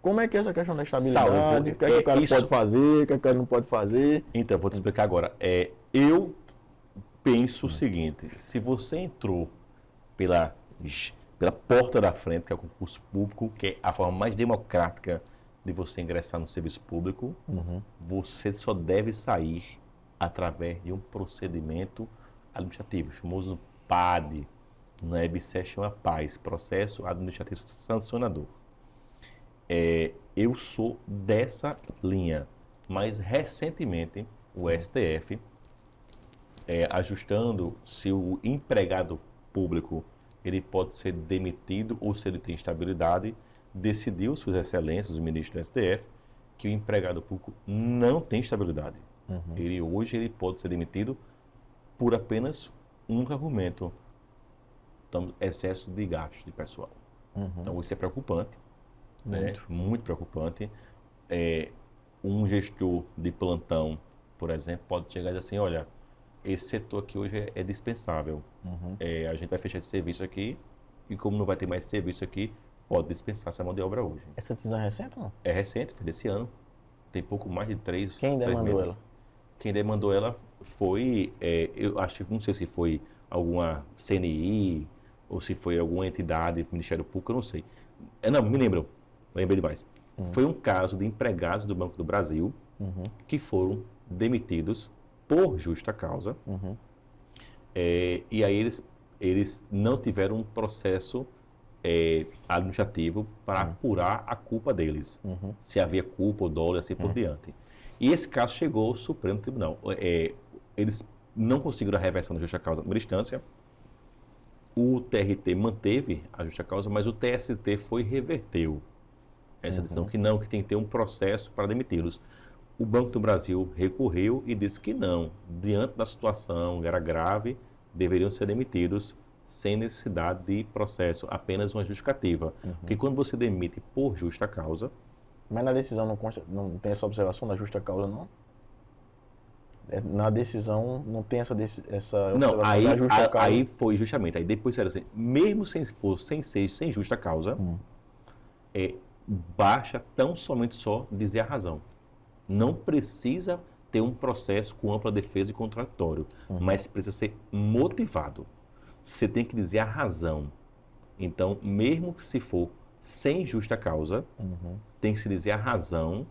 Como é que é essa questão da estabilidade? Saúde, O que é que o cara pode fazer, o que é que o cara não pode fazer? Então, vou te explicar agora. Eu penso o seguinte, se você entrou pela, pela porta da frente, que é o concurso público, que é a forma mais democrática de você ingressar no serviço público, você só deve sair através de um procedimento administrativo, famoso PAD, na EBSER chama PAS, Processo Administrativo Sancionador. Eu sou dessa linha, mas recentemente o STF, ajustando se o empregado público ele pode ser demitido ou se ele tem estabilidade, decidiu, suas excelências, os ministros do STF, que o empregado público não tem estabilidade. Hoje ele pode ser demitido por apenas um argumento, então, excesso de gastos de pessoal. Então isso é preocupante, muito preocupante. Um gestor de plantão, por exemplo, pode chegar e dizer assim, olha, esse setor aqui hoje é dispensável. A gente vai fechar esse serviço aqui e como não vai ter mais serviço aqui, pode dispensar essa mão de obra hoje. Essa decisão é recente ou não? É recente, foi desse ano. Tem pouco mais de 3 meses. Quem demandou ela? Quem demandou ela foi, eu acho que não sei se foi alguma CNI ou se foi alguma entidade, Ministério Público, eu não sei. Não, me lembro, lembrei demais. Foi um caso de empregados do Banco do Brasil que foram demitidos por justa causa. E aí eles não tiveram um processo administrativo para apurar a culpa deles. Se havia culpa ou dolo e assim por diante. E esse caso chegou ao Supremo Tribunal. Eles não conseguiram a reversão da justa causa na primeira instância. O TRT manteve a justa causa, mas o TST reverteu essa decisão, que não, que tem que ter um processo para demiti-los. O Banco do Brasil recorreu e disse que não, diante da situação, era grave, deveriam ser demitidos sem necessidade de processo, apenas uma justificativa. Porque quando você demite por justa causa... Mas na decisão não tem essa observação da justa causa, não? Na decisão não tem essa observação da justa causa? Aí foi justamente, aí depois era assim, mesmo sem justa causa, basta tão somente só dizer a razão. Não precisa ter um processo com ampla defesa e contraditório, mas precisa ser motivado. Você tem que dizer a razão. Então, mesmo que se for sem justa causa, tem que se dizer a razão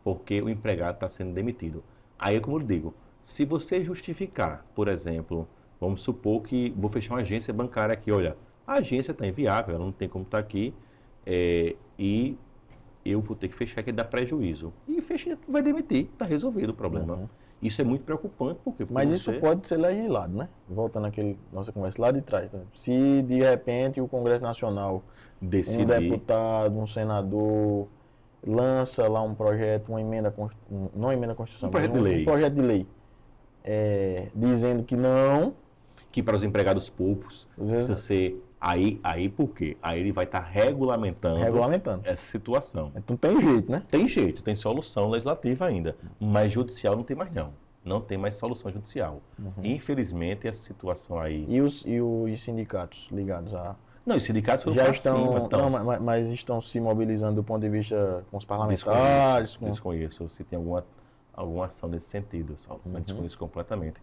porque o empregado está sendo demitido. Aí, como eu digo, se você justificar, por exemplo, vamos supor que vou fechar uma agência bancária aqui, olha, a agência está inviável, ela não tem como estar aqui, e eu vou ter que fechar que dá prejuízo. E fecha, vai demitir, está resolvido o problema. Isso é muito preocupante, porque... Mas isso pode ser legislado, né? Voltando àquele nossa conversa lá de trás. Se de repente o Congresso Nacional, um deputado, um senador, lança lá um projeto, uma emenda, não emenda constitucional, um projeto de lei, dizendo que não... Que para os empregados públicos, aí por quê? Aí ele vai estar regulamentando essa situação. Então tem jeito, né? Tem jeito, tem solução legislativa ainda, mas judicial não tem mais não. Não tem mais solução judicial. Infelizmente, essa situação aí... E os sindicatos ligados a... Não, os sindicatos foram já estão... mas estão se mobilizando do ponto de vista com os parlamentares? Desconheço se tem alguma ação nesse sentido, mas desconheço completamente.